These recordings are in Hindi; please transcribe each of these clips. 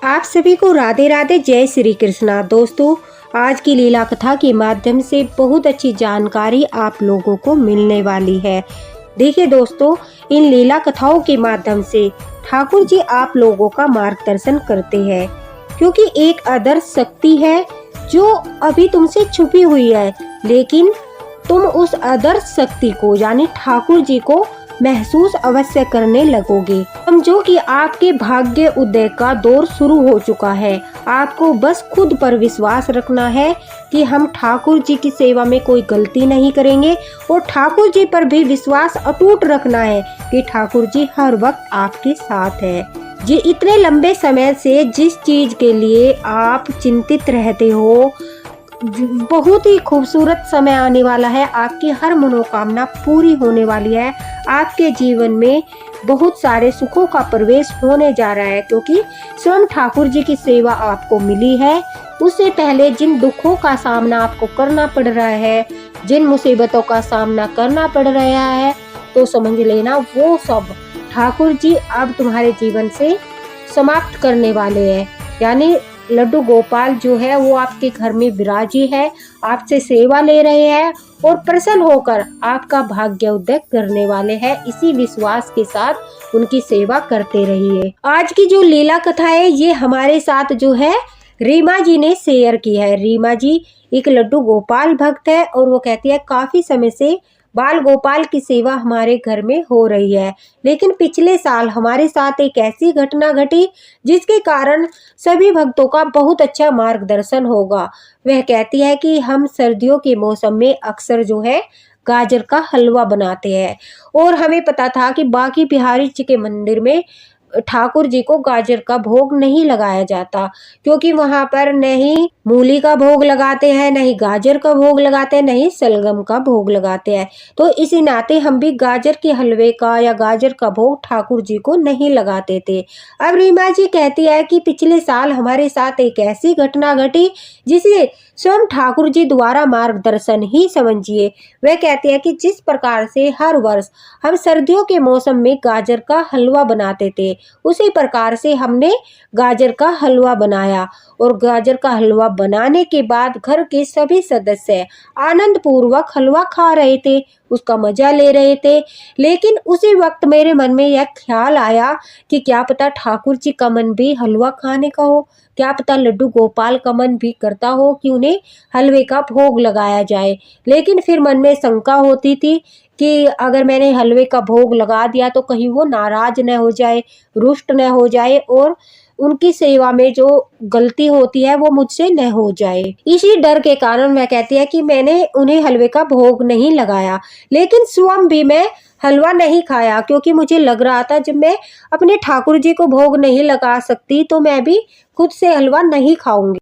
आप सभी को राधे राधे, जय श्री कृष्णा। दोस्तों, आज की लीला कथा के माध्यम से बहुत अच्छी जानकारी आप लोगों को मिलने वाली है। देखिए दोस्तों, इन लीला कथाओं के माध्यम से ठाकुर जी आप लोगों का मार्गदर्शन करते हैं, क्योंकि एक आदर्श शक्ति है जो अभी तुमसे छुपी हुई है, लेकिन तुम उस आदर्श शक्ति को यानी ठाकुर जी को महसूस अवश्य करने लगोगे। समझो कि आपके भाग्य उदय का दौर शुरू हो चुका है। आपको बस खुद पर विश्वास रखना है कि हम ठाकुर जी की सेवा में कोई गलती नहीं करेंगे, और ठाकुर जी पर भी विश्वास अटूट रखना है कि ठाकुर जी हर वक्त आपके साथ है। जी, इतने लंबे समय से जिस चीज के लिए आप चिंतित रहते हो, बहुत ही खूबसूरत समय आने वाला है। आपकी हर मनोकामना पूरी होने वाली है। आपके जीवन में बहुत सारे सुखों का प्रवेश होने जा रहा है, क्योंकि स्वयं ठाकुर जी की सेवा आपको मिली है। उससे पहले जिन दुखों का सामना आपको करना पड़ रहा है, जिन मुसीबतों का सामना करना पड़ रहा है, तो समझ लेना वो सब ठाकुर जी अब तुम्हारे जीवन से समाप्त करने वाले हैं। यानी लड्डू गोपाल जो है वो आपके घर में विराजी है, आपसे सेवा ले रहे हैं और प्रसन्न होकर आपका भाग्य उदय करने वाले हैं। इसी विश्वास के साथ उनकी सेवा करते रहिए। आज की जो लीला कथा है ये हमारे साथ जो है रीमा जी ने शेयर की है। रीमा जी एक लड्डू गोपाल भक्त है और वो कहती है काफी समय से बाल गोपाल की सेवा हमारे घर में हो रही है, लेकिन पिछले साल हमारे साथ एक ऐसी घटना घटी जिसके कारण सभी भक्तों का बहुत अच्छा मार्गदर्शन होगा। वह कहती है कि हम सर्दियों के मौसम में अक्सर जो है गाजर का हलवा बनाते हैं, और हमें पता था कि बाकी बिहारी जी के मंदिर में ठाकुर जी को गाजर का भोग नहीं लगाया जाता, क्योंकि वहां पर नहीं मूली का भोग लगाते हैं, नहीं गाजर का भोग लगाते हैं, नहीं सलगम का भोग लगाते हैं। तो इसी नाते हम भी गाजर के हलवे का या गाजर का भोग ठाकुर जी को नहीं लगाते थे। अब रीमा जी कहती है कि पिछले साल हमारे साथ एक ऐसी घटना घटी जिसे स्वयं ठाकुर जी द्वारा मार्गदर्शन ही समझिए। वह कहती है कि जिस प्रकार से हर वर्ष हम सर्दियों के मौसम में गाजर का हलवा बनाते थे, उसी प्रकार से हमने गाजर का हलवा बनाया, और गाजर का हलवा बनाने के बाद घर के सभी सदस्य आनंद पूर्वक हलवा खा रहे थे, उसका मजा ले रहे थे। लेकिन उसी वक्त मेरे मन में यह ख्याल आया कि क्या पता ठाकुर जी का मन भी हलवा खाने का हो, क्या पता लड्डू गोपाल का मन भी करता हो कि उन्हें हलवे का भोग लगाया जाए। लेकिन फिर मन में शंका होती थी कि अगर मैंने हलवे का भोग लगा दिया तो कहीं वो नाराज न हो जाए, रुष्ट न हो जाए, और उनकी सेवा में जो गलती होती है वो मुझसे न हो जाए। इसी डर के कारण वह कहती है कि मैंने उन्हें हलवे का भोग नहीं लगाया। लेकिन स्वयं भी मैं हलवा नहीं खाया, क्योंकि मुझे लग रहा था जब मैं अपने ठाकुर जी को भोग नहीं लगा सकती तो मैं भी खुद से हलवा नहीं खाऊंगी।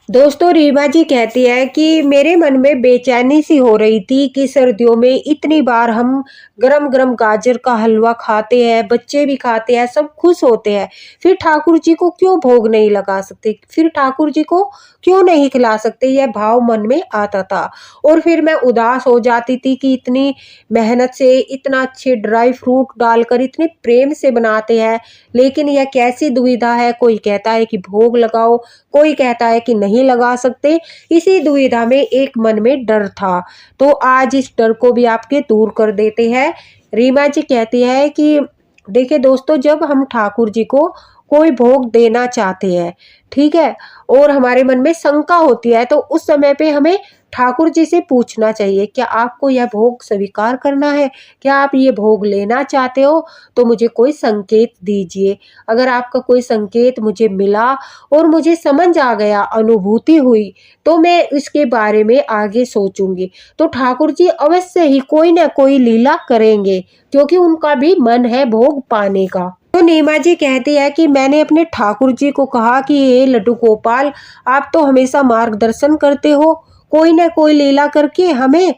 दोस्तों, रीमा जी कहती है कि मेरे मन में बेचैनी सी हो रही थी कि सर्दियों में इतनी बार हम गरम गरम गाजर का हलवा खाते हैं, बच्चे भी खाते हैं, सब खुश होते हैं, फिर ठाकुर जी को क्यों भोग नहीं लगा सकते, फिर ठाकुर जी को क्यों नहीं खिला सकते, यह भाव मन में आता था। और फिर मैं उदास हो जाती थी कि इतनी मेहनत से इतना अच्छे ड्राई फ्रूट डालकर इतने प्रेम से बनाते हैं, लेकिन यह कैसी दुविधा है। कोई कहता है कि भोग लगाओ, कोई कहता है कि नहीं लगा सकते। इसी दुविधा में एक मन में डर था, तो आज इस डर को भी आपके दूर कर देते हैं। रीमा जी कहती है कि देखिए दोस्तों, जब हम ठाकुर जी को कोई भोग देना चाहते हैं, ठीक है, और हमारे मन में शंका होती है, तो उस समय पे हमें ठाकुर जी से पूछना चाहिए क्या आपको यह भोग स्वीकार करना है, क्या आप ये भोग लेना चाहते हो, तो मुझे कोई संकेत दीजिए। अगर आपका कोई संकेत मुझे मिला और मुझे समझ आ गया, अनुभूति हुई, तो मैं इसके बारे में आगे सोचूंगी। तो ठाकुर जी अवश्य ही कोई ना कोई लीला करेंगे, क्योंकि उनका भी मन है भोग पाने का। तो नीमा जी कहती है कि मैंने अपने ठाकुर जी को कहा कि ये लड्डू गोपाल, आप तो हमेशा मार्गदर्शन करते हो, कोई ना कोई लीला करके हमें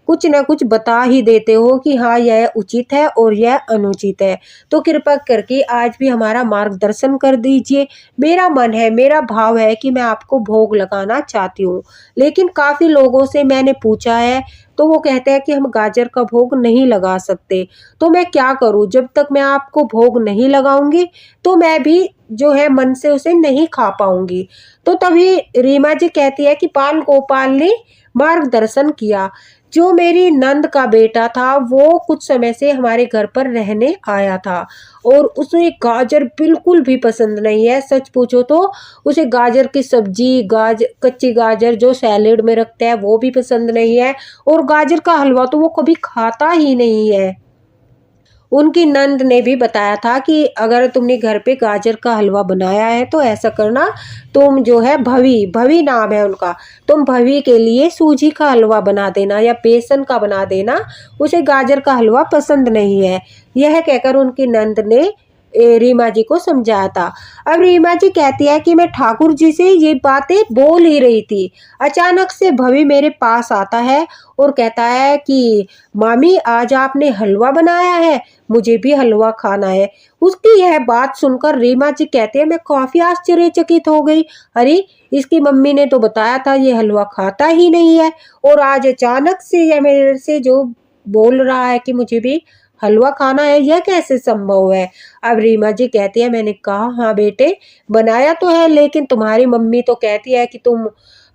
कुछ न कुछ बता ही देते हो कि हाँ यह उचित है और यह अनुचित है। तो कृपा करके आज भी हमारा मार्गदर्शन कर दीजिए। मेरा मन है, मेरा भाव है कि मैं आपको भोग लगाना चाहती हूँ, लेकिन काफ़ी लोगों से मैंने पूछा है तो वो कहते हैं कि हम गाजर का भोग नहीं लगा सकते। तो मैं क्या करूँ? जब तक मैं आपको भोग नहीं लगाऊंगी तो मैं भी जो है मन से उसे नहीं खा पाऊंगी। तो तभी रीमा जी कहती है कि बाल गोपाल ने मार्गदर्शन किया। जो मेरी नंद का बेटा था वो कुछ समय से हमारे घर पर रहने आया था और उसे गाजर बिल्कुल भी पसंद नहीं है। सच पूछो तो उसे गाजर की सब्जी, कच्ची गाजर जो सैलेड में रखते हैं वो भी पसंद नहीं है और गाजर का हलवा तो वो कभी खाता ही नहीं है। उनकी नंद ने भी बताया था कि अगर तुमने घर पे गाजर का हलवा बनाया है तो ऐसा करना, तुम जो है भवी भवी नाम है उनका, तुम भवी के लिए सूजी का हलवा बना देना या बेसन का बना देना, उसे गाजर का हलवा पसंद नहीं है। यह कहकर उनकी नंद ने रीमा जी को समझाया था। अब रीमा जी कहती है कि मैं ठाकुर जी से ये बातें बोल ही रही थी, अचानक से भवी मेरे पास आता है और कहता है कि मामी आज आपने हलवा बनाया है, मुझे भी हलवा खाना है। उसकी यह बात सुनकर रीमा जी कहते हैं मैं काफी आश्चर्यचकित हो गई। अरे इसकी मम्मी ने तो बताया था ये हलवा खाता ही नहीं है और आज अचानक से यह मेरे से जो बोल रहा है कि मुझे भी हलवा खाना है, यह कैसे संभव है? अब रीमा जी कहती है मैंने कहा हाँ बेटे बनाया तो है, लेकिन तुम्हारी मम्मी तो कहती है कि तुम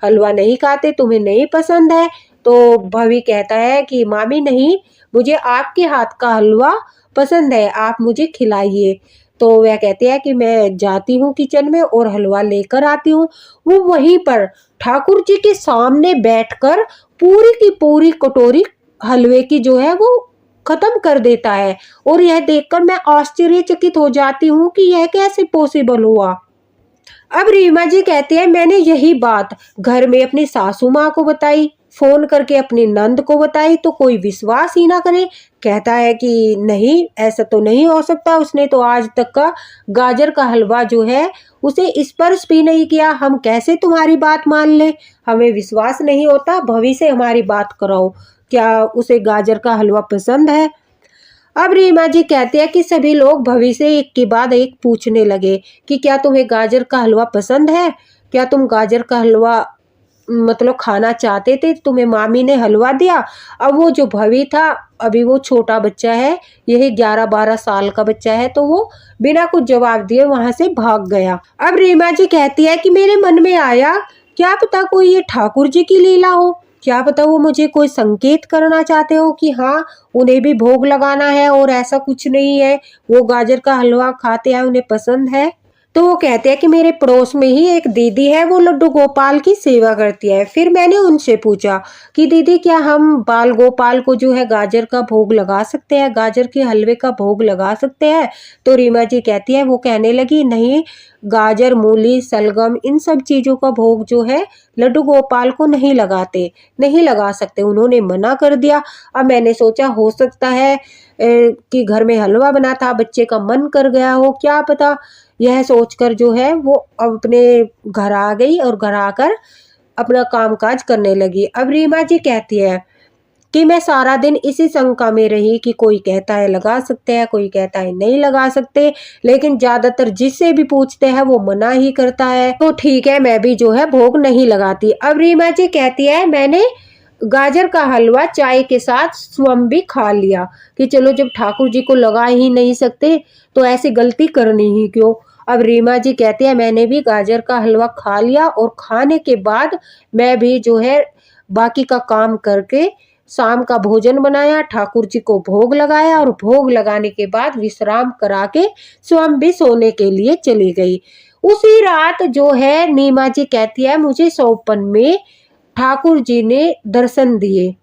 हलवा नहीं खाते, तुम्हें नहीं पसंद है। तो भवी कहता है कि मामी नहीं, मुझे आपके हाथ का हलवा पसंद है, आप मुझे खिलाइए। तो वह कहती है कि मैं जाती हूँ किचन में और हलवा लेकर आती हूँ। वो वहीं पर ठाकुर जी के सामने बैठकर पूरी की पूरी कटोरी हलवे की जो है वो खत्म कर देता है और यह देखकर मैं आश्चर्यचकित हो जाती हूँ कि यह कैसे पॉसिबल हुआ। अब रीमा जी कहते हैं मैंने यही बात घर में अपनी सासू माँ को बताई, फोन करके अपनी नंद को बताई तो कोई विश्वास ही ना करे। कहता है कि नहीं ऐसा तो नहीं हो सकता, उसने तो आज तक का गाजर का हलवा जो है उसे स्पर्श भी नहीं किया, हम कैसे तुम्हारी बात मान ले? हमें विश्वास नहीं होता, भवी से हमारी बात कराओ, क्या उसे गाजर का हलवा पसंद है? अब रीमा जी कहते हैं कि सभी लोग भवी से एक के बाद एक पूछने लगे कि क्या तुम्हें गाजर का हलवा पसंद है? क्या तुम गाजर का हलवा मतलब खाना चाहते थे, तुम्हें मामी ने हलवा दिया? अब वो जो भवी था अभी वो छोटा बच्चा है, यही 11-12 साल का बच्चा है, तो वो बिना कुछ जवाब दिए वहां से भाग गया। अब रीमा जी कहती है कि मेरे मन में आया क्या पता कोई ये ठाकुर जी की लीला हो, क्या पता वो मुझे कोई संकेत करना चाहते हो कि हाँ उन्हें भी भोग लगाना है और ऐसा कुछ नहीं है, वो गाजर का हलवा खाते हैं, उन्हें पसंद है। तो वो कहते हैं कि मेरे पड़ोस में ही एक दीदी है, वो लड्डू गोपाल की सेवा करती है। फिर मैंने उनसे पूछा कि दीदी क्या हम बाल गोपाल को जो है गाजर का भोग लगा सकते हैं, गाजर के हलवे का भोग लगा सकते हैं? तो रीमा जी कहती है, वो कहने लगी नहीं, गाजर, मूली, सलगम इन सब चीज़ों का भोग जो है लड्डू गोपाल को नहीं लगाते, नहीं लगा सकते, उन्होंने मना कर दिया। अब मैंने सोचा हो सकता है कि घर में हलवा बना था, बच्चे का मन कर गया हो, क्या पता। यह सोचकर जो है वो अपने घर आ गई और घर आकर अपना कामकाज करने लगी। अब रीमा जी कहती है कि मैं सारा दिन इसी शंका में रही कि कोई कहता है लगा सकते हैं, कोई कहता है नहीं लगा सकते, लेकिन ज्यादातर जिससे भी पूछते हैं वो मना ही करता है। तो ठीक है मैं भी जो है भोग नहीं लगाती। अब रीमा जी कहती है मैंने गाजर का हलवा चाय के साथ स्वयं भी खा लिया कि चलो जब ठाकुर जी को लगा ही नहीं सकते तो ऐसी गलती करनी ही क्यों। अब रीमा जी कहती है मैंने भी गाजर का हलवा खा लिया और खाने के बाद मैं भी जो है बाकी का काम करके शाम का भोजन बनाया, ठाकुर जी को भोग लगाया और भोग लगाने के बाद विश्राम करा के स्वयं भी सोने के लिए चली गई। उसी रात जो है नीमा जी कहती है मुझे सौपन में ठाकुर जी ने दर्शन दिए।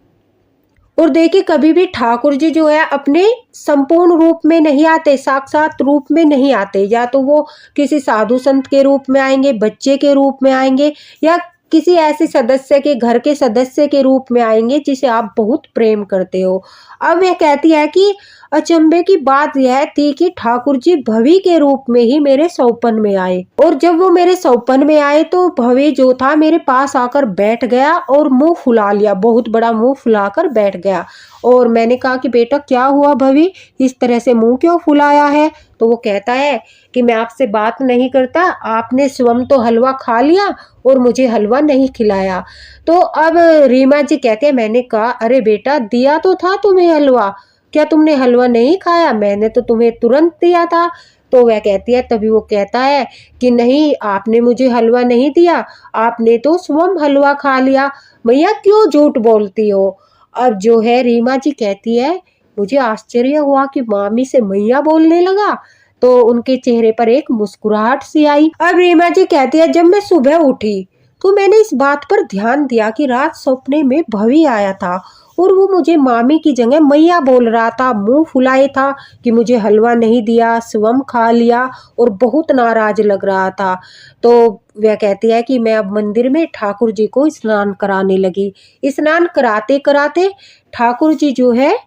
और देखिए कभी भी ठाकुर जी जो है अपने संपूर्ण रूप में नहीं आते, साक्षात रूप में नहीं आते, या तो वो किसी साधु संत के रूप में आएंगे, बच्चे के रूप में आएंगे, या किसी ऐसे सदस्य के घर के सदस्य के रूप में आएंगे जिसे आप बहुत प्रेम करते हो। अब वह कहती है कि अचंभे की बात यह थी कि ठाकुर जी भवी के रूप में ही मेरे सौपन में आए, और जब वो मेरे सौपन में आए तो भवी जो था मेरे पास आकर बैठ गया और मुंह फुला लिया, बहुत बड़ा मुंह फुलाकर बैठ गया। और मैंने कहा कि बेटा क्या हुआ भवी, इस तरह से मुंह क्यों फुलाया है? तो वो कहता है कि मैं आपसे बात नहीं करता, आपने स्वयं तो हलवा खा लिया और मुझे हलवा नहीं खिलाया। तो अब रीमा जी कहते हैं, मैंने कहा अरे बेटा दिया तो था तुम्हें हलवा, क्या तुमने हलवा नहीं खाया? मैंने तो तुम्हें तुरंत दिया था। तो वह कहती है, तभी वो कहता है कि नहीं, आपने मुझे हलवा नहीं दिया, आपने तो स्वयं हलवा खा लिया। मैया क्यों झूठ बोलती हो? अब जो है रीमा जी कहती है, मुझे आश्चर्य हुआ कि मामी से मैया बोलने लगा, तो उनके चेहरे पर एक मुस्कुराहट सी आई। अब रीमा जी कहती है, जब मैं सुबह उठी तो मैंने इस बात पर ध्यान दिया कि रात सपने में भवी आया था और वो मुझे मामी की जगह मैया बोल रहा था, मुंह फुलाए था कि मुझे हलवा नहीं दिया, स्वयं खा लिया, और बहुत नाराज लग रहा था। तो वह कहती है कि मैं अब मंदिर में ठाकुर जी को स्नान कराने लगी। स्नान कराते कराते ठाकुर जी जो है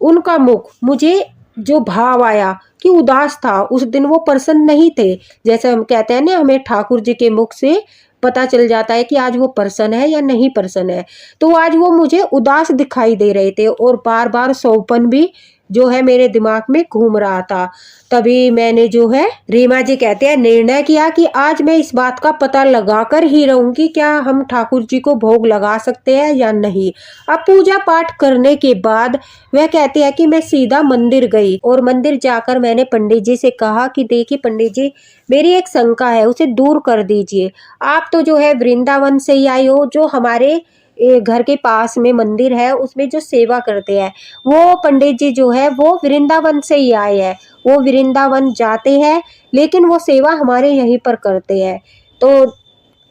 उनका मुख, मुझे जो भाव आया कि उदास था, उस दिन वो प्रसन्न नहीं थे। जैसे हम कहते हैं ना, हमें ठाकुर जी के मुख से पता चल जाता है कि आज वो प्रसन्न है या नहीं प्रसन्न है। तो आज वो मुझे उदास दिखाई दे रहे थे और बार बार सौपन भी जो है मेरे दिमाग में घूम रहा था। तभी मैंने जो है, रीमा जी कहते हैं, निर्णय किया कि आज मैं इस बात का पता लगा कर ही रहूंगी, क्या हम ठाकुर जी को भोग लगा सकते हैं या नहीं। अब पूजा पाठ करने के बाद वह कहते हैं कि मैं सीधा मंदिर गई और मंदिर जाकर मैंने पंडित जी से कहा कि देखिए पंडित जी, मेरी एक शंका है, उसे दूर कर दीजिए। आप तो जो है वृंदावन से ही आए हो, जो हमारे घर के पास में मंदिर है उसमें जो सेवा करते हैं वो पंडित जी जो है वो वृंदावन से ही आए हैं। वो वृंदावन जाते हैं लेकिन वो सेवा हमारे यहीं पर करते हैं। तो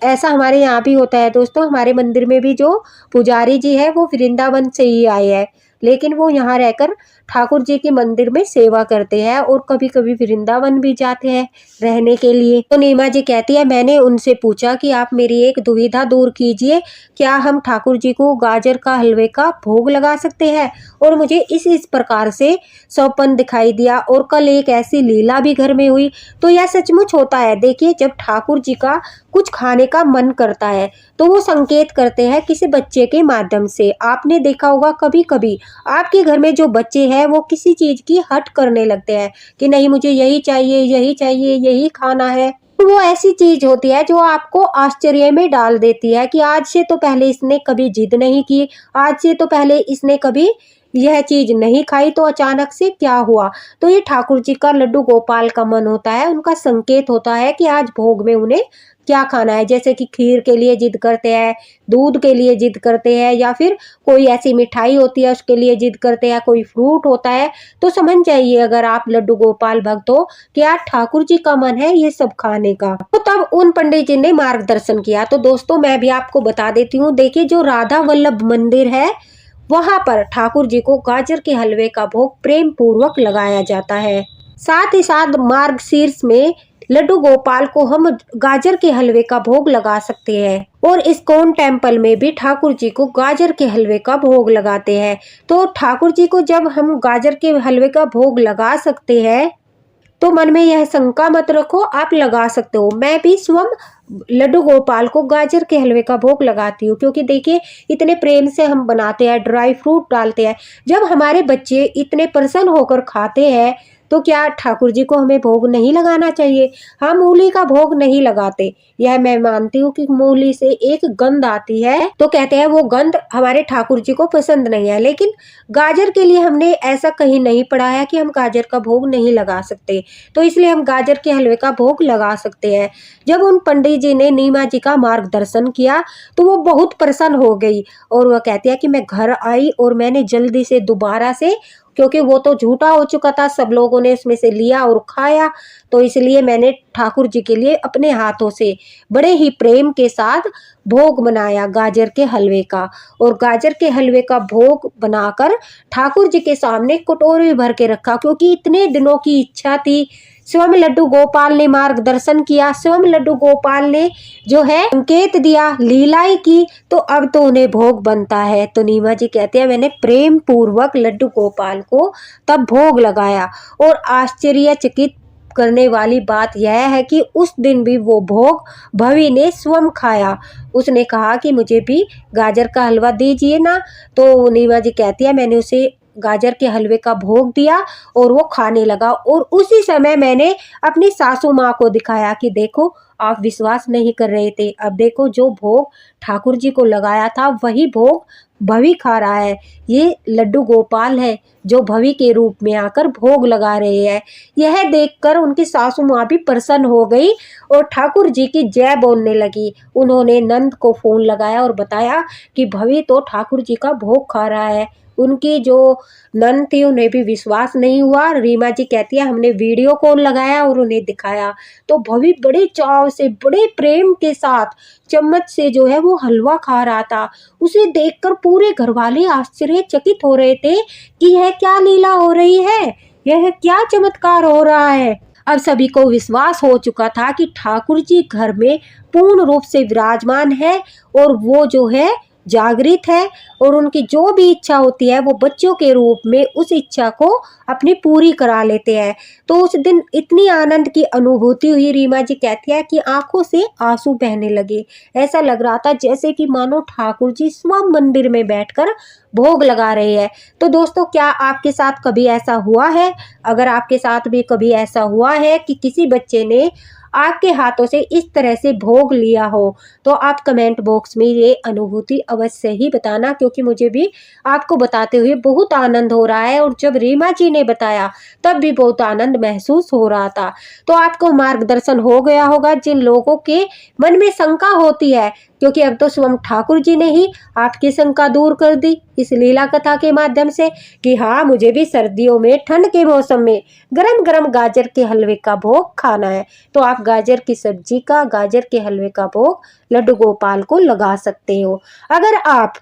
ऐसा हमारे यहाँ भी होता है दोस्तों, हमारे मंदिर में भी जो पुजारी जी है वो वृंदावन से ही आए हैं, लेकिन वो यहाँ रहकर ठाकुर जी के मंदिर में सेवा करते हैं और कभी कभी वृंदावन भी जाते हैं रहने के लिए। तो नीमा जी कहती है, मैंने उनसे पूछा कि आप मेरी एक दुविधा दूर कीजिए, क्या हम ठाकुर जी को गाजर का हलवे का भोग लगा सकते हैं? और मुझे इस प्रकार से सौपन दिखाई दिया और कल एक ऐसी लीला भी घर में हुई। तो यह सचमुच होता है। देखिए, जब ठाकुर जी का कुछ खाने का मन करता है तो वो संकेत करते हैं किसी बच्चे के माध्यम से। आपने देखा होगा कभी कभी आपके घर में जो बच्चे हैं वो किसी चीज की हट करने लगते हैं कि नहीं मुझे यही चाहिए, यही चाहिए, यही खाना है। तो वो ऐसी चीज होती है जो आपको आश्चर्य में डाल देती है कि आज से तो पहले इसने कभी जिद नहीं की, आज से तो पहले इसने कभी यह चीज नहीं खाई, तो अचानक से क्या हुआ। तो ये ठाकुर जी का लड्डू गोपाल का मन होता है, उनका संकेत होता है कि आज भोग में उन्हें क्या खाना है। जैसे कि खीर के लिए जिद करते हैं, दूध के लिए जिद करते हैं, या फिर कोई ऐसी मिठाई होती है उसके लिए जिद करते हैं, कोई फ्रूट होता है। तो समझ जाइए अगर आप लड्डू गोपाल भक्त हो कि आज ठाकुर जी का मन है ये सब खाने का। तो तब उन पंडित जी ने मार्गदर्शन किया। तो दोस्तों मैं भी आपको बता देती हूँ, देखिए जो राधा वल्लभ मंदिर है वहां पर ठाकुर जी को गाजर के हलवे का भोग प्रेम पूर्वक लगाया जाता है। साथ ही साथ मार्गशीर्ष में लड्डू गोपाल को हम गाजर के हलवे का भोग लगा सकते हैं, और इस्कॉन टेम्पल में भी ठाकुर जी को गाजर के हलवे का भोग लगाते हैं। तो ठाकुर जी को जब हम गाजर के हलवे का भोग लगा सकते हैं तो मन में यह शंका मत रखो, आप लगा सकते हो। मैं भी स्वयं लड्डू गोपाल को गाजर के हलवे का भोग लगाती हूँ, क्योंकि देखिए इतने प्रेम से हम बनाते हैं, ड्राई फ्रूट डालते हैं। जब हमारे बच्चे इतने प्रसन्न होकर खाते हैं तो क्या ठाकुर जी को हमें भोग नहीं लगाना चाहिए? हम मूली का भोग नहीं लगाते, यह मैं मानती हूँ कि मूली से एक गंध आती है, तो कहते हैं वो गंध हमारे ठाकुर जी को पसंद नहीं है। लेकिन गाजर के लिए हमने ऐसा कहीं नहीं पढ़ा है कि हम गाजर का भोग नहीं लगा सकते, तो इसलिए हम गाजर के हलवे का भोग लगा सकते हैं। जब उन पंडित जी ने नीमा जी का मार्गदर्शन किया तो वो बहुत प्रसन्न हो गई और वह कहती है कि मैं घर आई और मैंने जल्दी से दोबारा से, क्योंकि वो तो झूठा हो चुका था, सब लोगों ने उसमें से लिया और खाया, तो इसलिए मैंने ठाकुर जी के लिए अपने हाथों से बड़े ही प्रेम के साथ भोग बनाया गाजर के हलवे का। और गाजर के हलवे का भोग बनाकर ठाकुर जी के सामने कटोरी भर के रखा, क्योंकि इतने दिनों की इच्छा थी स्वयं लड्डू गोपाल ने मार्गदर्शन किया, स्वयं लड्डू गोपाल ने जो है संकेत दिया, लीलाएं की, तो अब तो उन्हें भोग बनता है। तो नीमा जी कहते हैं मैंने प्रेम पूर्वक लड्डू गोपाल को तब भोग लगाया और आश्चर्यचकित करने वाली बात यह है कि उस दिन भी वो भोग भवी ने स्वयं खाया। उसने कहा कि मुझे भी गाजर का हलवा दीजिए ना, तो नीमा जी कहती है मैंने उसे गाजर के हलवे का भोग दिया और वो खाने लगा। और उसी समय मैंने अपनी सासू माँ को दिखाया कि देखो आप विश्वास नहीं कर रहे थे, अब देखो जो भोग ठाकुर जी को लगाया था वही भोग भवी खा रहा है। ये लड्डू गोपाल है जो भवी के रूप में आकर भोग लगा रहे हैं। यह देखकर उनकी सासू माँ भी प्रसन्न हो गई और ठाकुर जी की जय बोलने लगी। उन्होंने नंद को फोन लगाया और बताया कि भवी तो ठाकुर जी का भोग खा रहा है। उनकी जो नंद थी उन्हें भी विश्वास नहीं हुआ। रीमा जी कहती है हमने वीडियो कॉल लगाया और उन्हें दिखाया, तो भवी बड़े चाव से बड़े प्रेम के साथ चम्मच से जो है वो हलवा खा रहा था। उसे देखकर पूरे घर वाले आश्चर्यचकित हो रहे थे कि यह क्या लीला हो रही है, यह क्या चमत्कार हो रहा है। अब सभी को विश्वास हो चुका था कि ठाकुर जी घर में पूर्ण रूप से विराजमान है और वो जो है जागृत है और उनकी जो भी इच्छा होती है वो बच्चों के रूप में उस इच्छा को अपनी पूरी करा लेते हैं। तो उस दिन इतनी आनंद की अनुभूति हुई, रीमा जी कहती है कि आंखों से आंसू बहने लगे। ऐसा लग रहा था जैसे कि मानो ठाकुर जी स्वयं मंदिर में बैठकर भोग लगा रहे हैं। तो दोस्तों क्या आपके साथ कभी ऐसा हुआ है? अगर आपके साथ भी कभी ऐसा हुआ है कि किसी बच्चे ने आपके हाथों से इस तरह से भोग लिया हो, तो आप कमेंट बॉक्स में ये अनुभूति अवश्य ही बताना, क्योंकि मुझे भी आपको बताते हुए बहुत आनंद हो रहा है और जब रीमा जी ने बताया तब भी बहुत आनंद महसूस हो रहा था। तो आपको मार्गदर्शन हो गया होगा जिन लोगों के मन में शंका होती है, क्योंकि अब तो स्वयं ठाकुर जी ने ही आपकी शंका दूर कर दी इस लीला कथा के माध्यम से कि हाँ मुझे भी सर्दियों में ठंड के मौसम में गरम गरम गाजर के हलवे का भोग खाना है। तो आप गाजर की सब्जी का, गाजर के हलवे का भोग लड्डू गोपाल को लगा सकते हो। अगर आप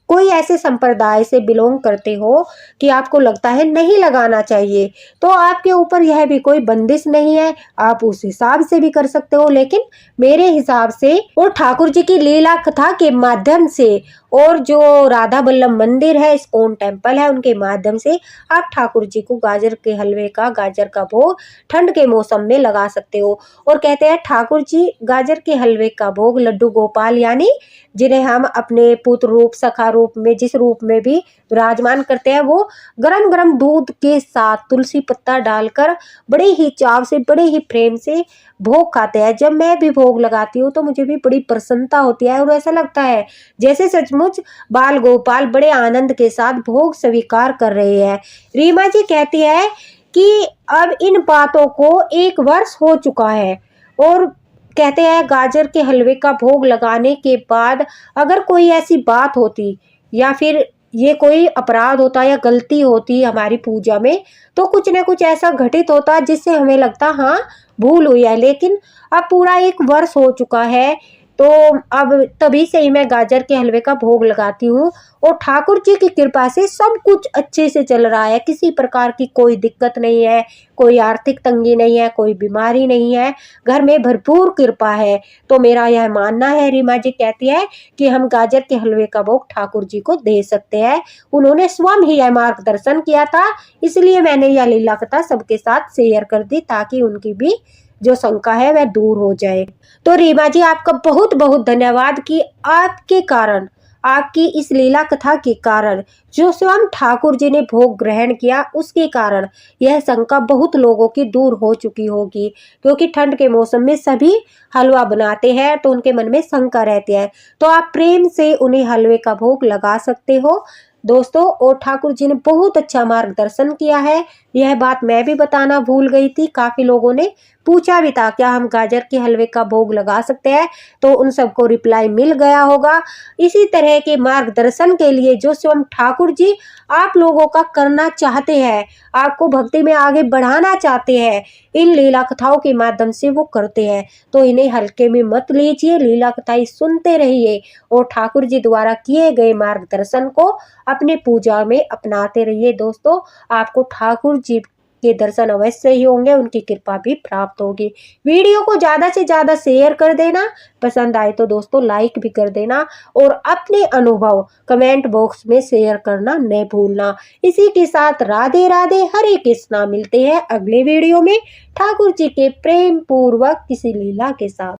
कोई ऐसे संप्रदाय से बिलोंग करते हो कि आपको लगता है नहीं लगाना चाहिए, तो आपके ऊपर यह भी कोई बंदिश नहीं है, आप उस हिसाब से भी कर सकते हो। लेकिन मेरे हिसाब से और ठाकुर जी की लीला कथा के माध्यम से और जो राधा बल्लभ मंदिर है, इस्कॉन टेम्पल है, उनके माध्यम से आप ठाकुर जी को गाजर के हलवे का, गाजर का भोग ठंड के मौसम में लगा सकते हो। और कहते हैं ठाकुर जी गाजर के हलवे का भोग लड्डू गोपाल यानी जिन्हें हम अपने पुत्र रूप, सखा रूप में, जिस रूप में भी विराजमान करते हैं, वो गरम गरम दूध के साथ तुलसी पत्ता डालकर बड़े ही चाव से, बड़े ही प्रेम से भोग खाते हैं। जब मैं भी भोग लगाती हूँ तो मुझे भी बड़ी प्रसन्नता होती है और ऐसा लगता है जैसे सचमुच बाल गोपाल बड़े आनंद के साथ भोग स्वीकार कर रहे हैं। रीमा जी कहती है कि अब इन बातों को 1 वर्ष हो चुका है और कहते हैं गाजर के हलवे का भोग लगाने के बाद अगर कोई ऐसी बात होती या फिर ये कोई अपराध होता या गलती होती हमारी पूजा में, तो कुछ न कुछ ऐसा घटित होता जिससे हमें लगता हाँ भूल हुई है। लेकिन अब पूरा 1 वर्ष हो चुका है, तो अब तभी से ही मैं गाजर के हलवे का भोग लगाती हूँ और ठाकुर जी की कृपा से सब कुछ अच्छे से चल रहा है। किसी प्रकार की कोई दिक्कत नहीं है, कोई आर्थिक तंगी नहीं है, कोई बीमारी नहीं है, घर में भरपूर कृपा है। तो मेरा यह मानना है, रीमा जी कहती है कि हम गाजर के हलवे का भोग ठाकुर जी को दे सकते हैं। उन्होंने स्वयं ही यह मार्गदर्शन किया था, इसलिए मैंने यह लीला कथा सबके साथ शेयर कर दी ताकि उनकी भी जो शंका है वह दूर हो जाए। तो रीमा जी आपका बहुत बहुत धन्यवाद कि आपके कारण, आपकी इस लीला कथा के कारण जो स्वयं ठाकुर जी ने भोग ग्रहण किया उसके कारण यह शंका बहुत लोगों की दूर हो चुकी होगी, क्योंकि ठंड के मौसम में सभी हलवा बनाते हैं तो उनके मन में शंका रहती है। तो आप प्रेम से उन्हें हलवे का भोग लगा सकते हो दोस्तों। और ठाकुर जी ने बहुत अच्छा मार्गदर्शन किया है, यह बात मैं भी बताना भूल गई थी। काफी लोगों ने पूछा भी था क्या हम गाजर के हलवे का भोग लगा सकते हैं, तो उन सबको रिप्लाई मिल गया होगा। इसी तरह के मार्गदर्शन के लिए जो स्वयं ठाकुर जी आप लोगों का करना चाहते हैं, आपको भक्ति में आगे बढ़ाना चाहते हैं, इन लीला कथाओं के माध्यम से वो करते हैं। तो इन्हें हल्के में मत लीजिए, लीला कथाएं सुनते रहिए और ठाकुर जी द्वारा किए गए मार्गदर्शन को अपने पूजा में अपनाते रहिए। दोस्तों आपको ठाकुर जी के दर्शन अवश्य ही होंगे, उनकी कृपा भी प्राप्त होगी। वीडियो को ज़्यादा से ज़्यादा शेयर कर देना, पसंद आए तो दोस्तों लाइक भी कर देना और अपने अनुभव कमेंट बॉक्स में शेयर करना न भूलना। इसी के साथ राधे राधे, हरे कृष्णा। मिलते हैं अगले वीडियो में ठाकुर जी के प्रेम पूर्वक किसी लीला के साथ।